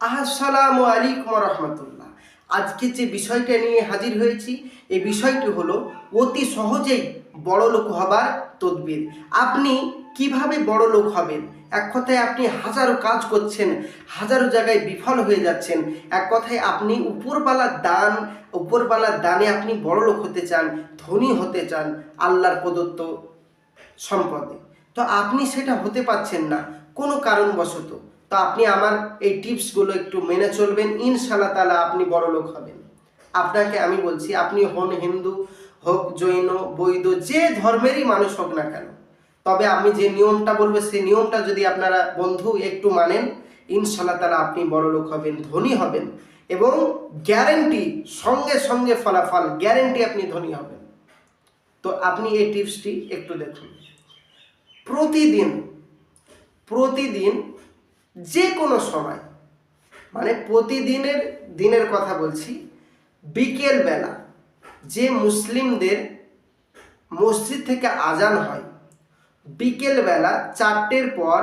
আসসালামু আলাইকুম রহমতুল্লাহ। আজকে যে বিষয়টা নিয়ে হাজির হয়েছি, এই বিষয়টি হলো অতি সহজেই বড় লোক হবার তদবির। আপনি কিভাবে বড় লোক হবেন? এক কথায় আপনি হাজারো কাজ করছেন, হাজারো জায়গায় বিফল হয়ে যাচ্ছেন। এক কথায় আপনি উপরবালার দানে আপনি বড় লোক হতে চান, ধনী হতে চান আল্লাহর প্রদত্ত সম্পদে। তো আপনি সেটা হতে পারছেন না কোনো কারণবশত। তো আপনি আমার এই টিপসগুলো একটু মেনে চলবেন, ইনশাআল্লাহ তাআলা আপনি বড় লোক হবেন। আপনাকে আমি বলছি, আপনি হন হিন্দু, হোক জৈন, বৈদ্য, যে ধর্মেরই মানুষ হোক না কেন, তবে আমি যে নিয়মটা বলবো সেই নিয়মটা যদি আপনারা বন্ধু একটু মানেন, ইনশাআল্লাহ তাআলা আপনি বড় লোক হবেন, ধনী হবেন, এবং গ্যারেন্টি, সঙ্গে সঙ্গে ফলাফল গ্যারেন্টি, আপনি ধনী হবেন। তো আপনি এই টিপসটি একটু দেখুন। প্রতিদিন যে কোনো সময়, মানে দিনের কথা বলছি, বিকেল বেলা যে মুসলিমদের মসজিদ থেকে আজান হয়, বিকেল বেলা 4টের পর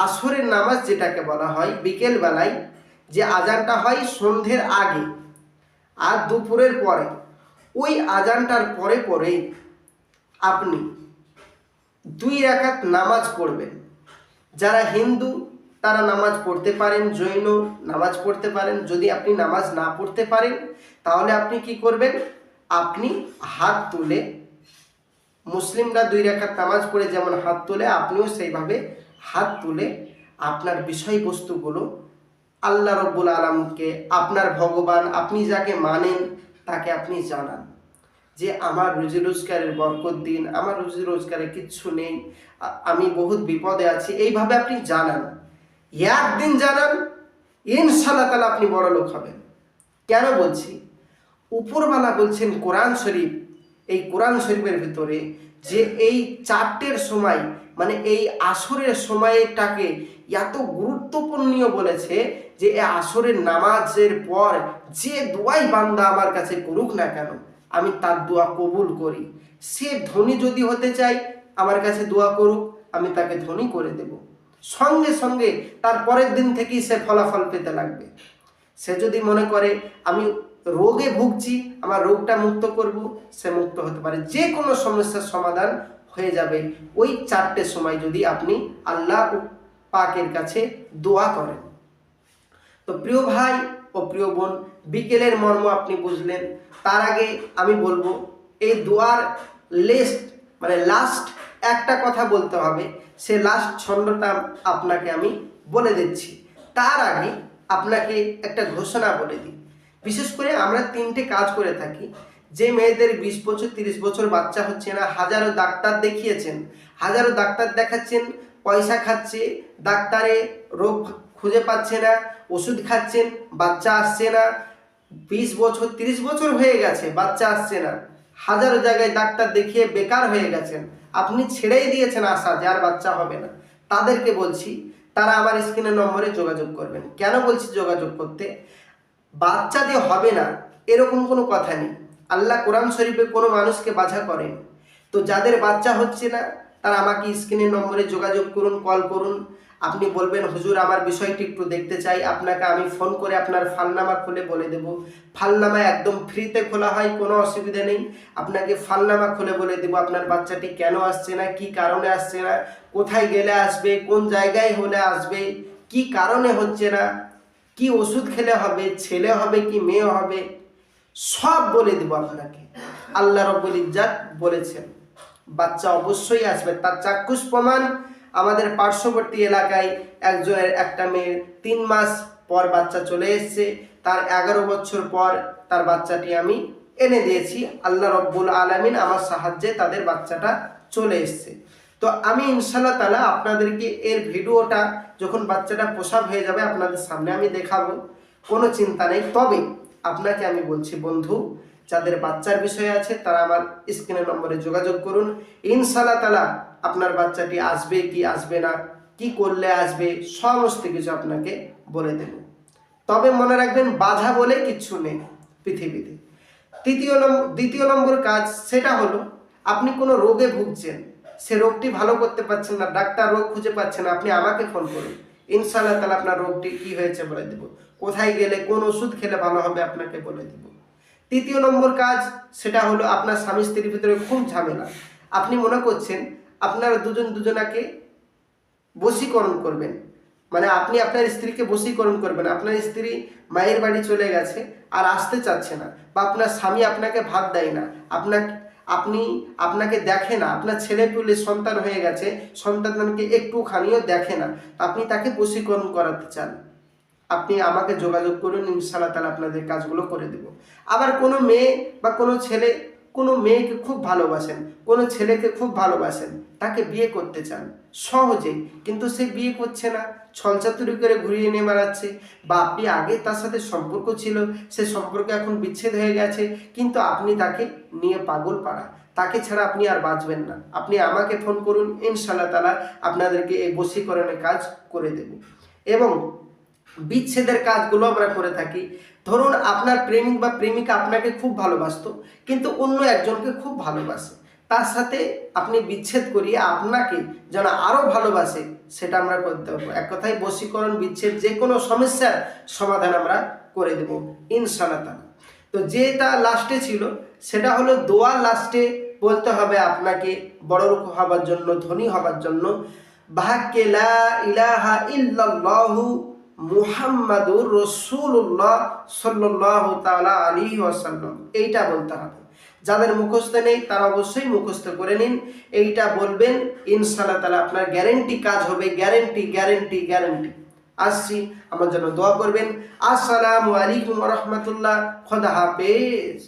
আসরের নামাজ যেটাকে বলা হয়, বিকেল বেলায় যে আজানটা হয় সন্ধ্যের আগে আর দুপুরের পরে, ওই আজানটার পরেই আপনি 2 রাকাত নামাজ পড়বেন। যারা হিন্দু তারা নামাজ পড়তে পারেন, জৈন নামাজ পড়তে পারেন। যদি আপনি নামাজ না পড়তে পারেন তাহলে আপনি কি করবেন? আপনি হাত তুলে, মুসলিমরা 2 রাকাত নামাজ পড়ে যেমন হাত তুলে, আপনিও সেইভাবে হাত তুলে আপনার বিষয়বস্তুগুলো আল্লাহ রব্বুল আলামিনকে, আপনার ভগবান, আপনি যাকে মানেন তাকে আপনি জানান যে আমার রুজি রোজগারের বরকত দিন, আমার রুজি রোজগারে কিচ্ছু নেই, আমি বহুত বিপদে আছি। এইভাবে আপনি জানান, একদিন জানান, ইনশাআল্লাহ তাআলা আপনি বড় লোক হবেন। কেন বলছি? উপরওয়ালা বলছেন কোরআন শরীফ, এই কোরআন শরীফের ভিতরে যে এই 4টের সময়, মানে এই আসরের সময়টাকে এত গুরুত্বপূর্ণ বলেছে যে এই আসরের নামাজের পর যে দোয়াই বান্দা আমার কাছে করুক না কেন, আমি তার দোয়া কবুল করি। সে ধনী যদি হতে চায় আমার কাছে দোয়া করুক, আমি তাকে ধনী করে দেব। সঙ্গে সঙ্গে তার পরের দিন থেকেই সে ফলাফল পেতে লাগবে। সে যদি মনে করে আমি রোগে ভুগছি, আমার রোগটা মুক্ত করব, সে মুক্ত হতে পারে। যে কোনো সমস্যার সমাধান হয়ে যাবে ওই 4টের সময় যদি আপনি আল্লাহ পাকের কাছে দোয়া করেন। তো প্রিয় ভাই ও প্রিয় বোন, বিকেলের মর্ম আপনি বুঝলেন। তার আগে আমি বলবো, এই দোয়ার লাস্ট একটা কথা বলতে হবে, সে লাস্ট ছন্দটা আপনাকে আমি বলে দিচ্ছি। তার আগে আপনাকে একটা ঘোষণা বলে দিই। বিশেষ করে আমরা 3টে কাজ করে থাকি। যে মেয়েদের 20 বছর 30 বছর বাচ্চা হচ্ছে না, হাজারো ডাক্তার দেখিয়েছেন, হাজারো ডাক্তার দেখাচ্ছেন, পয়সা খাচ্ছে, ডাক্তারে রোগ খুঁজে পাচ্ছে না, ওষুধ খাচ্ছেন, বাচ্চা আসছে না। 20 বছর 30 বছর হয়ে গেছে, বাচ্চা আসছে না, হাজারো জায়গায় ডাক্তার দেখিয়ে বেকার হয়ে গেছেন, আপনি ছেড়েই দিয়েছেন আশা যে আর বাচ্চা হবে না। তাদেরকে বলছি, তারা আমার স্ক্রিনের নম্বরে যোগাযোগ করবেন। কেন বলছি যোগাযোগ করতে? বাচ্চা যে হবে না এরকম কোনো কথা নেই। আল্লাহ কোরআন শরীফে কোনো মানুষকে বাধা করেন। তো যাদের বাচ্চা হচ্ছে না তারা আমাকে স্ক্রিনের নম্বরে যোগাযোগ করুন, কল করুন। আপনি বলবেন হুজুর আমার বিষয়টি একটু দেখতে চাই, আপনাকে আমি ফোন করে আপনার ফালনামা খুলে বলে দেব। ফালনামা একদম ফ্রিতে খোলা হয়, কোনো অসুবিধা নেই। আপনাকে ফালনামা খুলে বলে দেব আপনার বাচ্চাটি কেন আসছে না, কি কারণে আসছে না, কোথায় গেলে আসবে, কোন জায়গায় হলে আসবে, কি কারণে হচ্ছে না, কি ওষুধ খেলে হবে, ছেলে হবে কি মেয়ে হবে, সব বলে দেব আপনাকে। আল্লাহ রাব্বুল ইজ্জত বলেছেন বাচ্চা অবশ্যই আসবে। তার চাক্ষুষ প্রমাণ, আমাদের পার্শ্ববর্তী এলাকায় একজনের একটা মেয়ের 3 মাস পর বাচ্চা চলে এসেছে, তার 11 বছর পর তার বাচ্চাটি আমি এনে দিয়েছি। আল্লাহ রাব্বুল আলামিন আমার সাহায্যে তাদের বাচ্চাটা চলে এসেছে। তো আমি ইনশাআল্লাহ তাআলা আপনাদেরকে এর ভিডিওটা যখন বাচ্চাটা প্রসব হয়ে যাবে আপনাদের সামনে আমি দেখাবো, কোনো চিন্তা নেই। তবে আপনাকে আমি বলছি বন্ধু, যাদের বাচ্চার বিষয় আছে তারা আমার স্ক্রিনের নম্বরে যোগাযোগ করুন। ইনশাআল্লাহ তাআলা আপনার বাচ্চাটি আসবে কি আসবে না, কি করলে আসবে, সমস্ত কিছু আপনাকে বলে দেব। তবে মনে রাখবেন, বাধা বলে কিচ্ছু নেই পৃথিবীতে। দ্বিতীয় নম্বর কাজ, সেটা হলো আপনি কোনো রোগে ভুগছেন, সে রোগটি ভালো করতে পারছেন না, ডাক্তার রোগ খুঁজে পাচ্ছে না, আপনি আমাকে ফোন করুন। ইনশাআল্লাহ তাআলা আপনার রোগটি কি হয়েছে বলে দেব, কোথায় গেলে কোন ওষুধ খেলে ভালো হবে আপনাকে বলে দেব। তৃতীয় নম্বর কাজ, সেটা হলো আপনার স্বামী স্ত্রীর ভিতরে খুব ঝামেলা। আপনি মনে করছেন আপনারা দুজন দুজনাকে বশীকরণ করবেন, মানে আপনি আপনার স্ত্রীকে বশীকরণ করবেন, আপনার স্ত্রী মায়ের বাড়ি চলে গেছে আর আসতে চাচ্ছে না, বা আপনার স্বামী আপনাকে ভাত দেয় না, আপনাকে দেখে না, আপনার ছেলে পুলে সন্তান হয়ে গেছে, সন্তানকে একটুখানিও দেখে না, আপনি তাকে বশীকরণ করাতে চান, আপনি আমাকে যোগাযোগ করুন, ইনশাআল্লাহ তাআলা আপনাদের কাজগুলো করে দেব। আবার কোনো মেয়ে বা কোনো ছেলে কোনো মেয়েকে খুব ভালোবাসেন, কোনো ছেলেকে খুব ভালোবাসেন, তাকে বিয়ে করতে চান সহজেই, কিন্তু সে বিয়ে করছে না, ছলচাতুরি করে ঘুরিয়ে নিয়ে বেড়াচ্ছে, বা আপনি আগে তার সাথে সম্পর্ক ছিল, সে সম্পর্ক এখন বিচ্ছেদ হয়ে গেছে, কিন্তু আপনি তাকে নিয়ে পাগল পাড়া, তাকে ছাড়া আপনি আর বাঁচবেন না। আপনি আমাকে ফোন করুন, ইনশাআল্লাহ তাআলা আপনাদেরকে এই বশীকরণের কাজ করে দেব। এবং বিচ্ছেদের কাজগুলো আমরা করে থাকি। ধরুন আপনার প্রেমিক বা প্রেমিকা আপনাকে খুব ভালোবাসতো, কিন্তু অন্য একজনকে খুব ভালোবাসে, তার সাথে আপনি বিচ্ছেদ করিয়ে আপনাকে যেন আরও ভালোবাসে, সেটা আমরা করতে পারবো। এক কথায় বশীকরণ, বিচ্ছেদ, যে কোনো সমস্যার সমাধান আমরা করে দেব ইনশাআল্লাহ তাআলা। তো যেটা লাস্টে ছিল সেটা হলো দোয়া লাস্টে বলতে হবে আপনাকে বড় লোক হবার জন্য, ধনী হবার জন্য, বাক্যে লা ইলাহা ইল্লাল্লাহু মুহাম্মাদুর রাসূলুল্লাহ সাল্লাল্লাহু তাআলা আলাইহি ওয়াসাল্লাম, এইটা বলতে হবে। যাদের মুখস্থ নেই তারা অবশ্যই মুখস্থ করে নিন, এইটা বলবেন, ইনশাআল্লাহ তাআলা আপনার গ্যারেন্টি কাজ হবে, গ্যারেন্টি গ্যারেন্টি গ্যারেন্টি। আসছি, আমার জন্য দোয়া করবেন। আসসালামু আলাইকুম ওয়া রাহমাতুল্লাহ। খোদা হাফেজ।